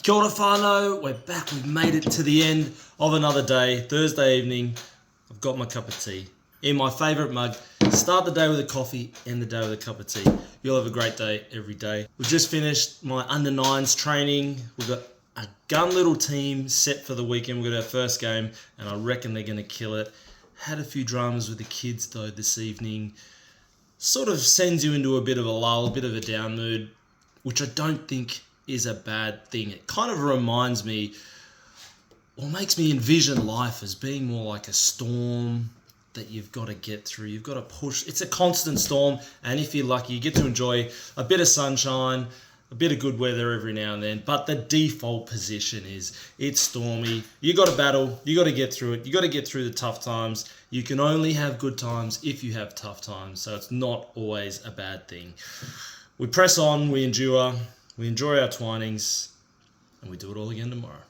Kia ora whānau, we're back, we've made it to the end of another day, Thursday evening. I've got my cup of tea in my favourite mug. Start the day with a coffee, end the day with a cup of tea. You'll have a great day every day. We've just finished my under-9s training. We've got a gun little team set for the weekend. We've got our first game and I reckon they're going to kill it. Had a few dramas with the kids though this evening. Sort of sends you into a bit of a lull, a bit of a down mood, which I don't think is a bad thing. It kind of reminds me, or makes me envision life as being more like a storm that you've got to get through. You've got to push. It's a constant storm, and if you're lucky, you get to enjoy a bit of sunshine, a bit of good weather every now and then, but the default position is it's stormy. You got to battle. You got to get through it. You got to get through the tough times. You can only have good times if you have tough times, so it's not always a bad thing. We press on, we endure, we enjoy our twinings, and we do it all again tomorrow.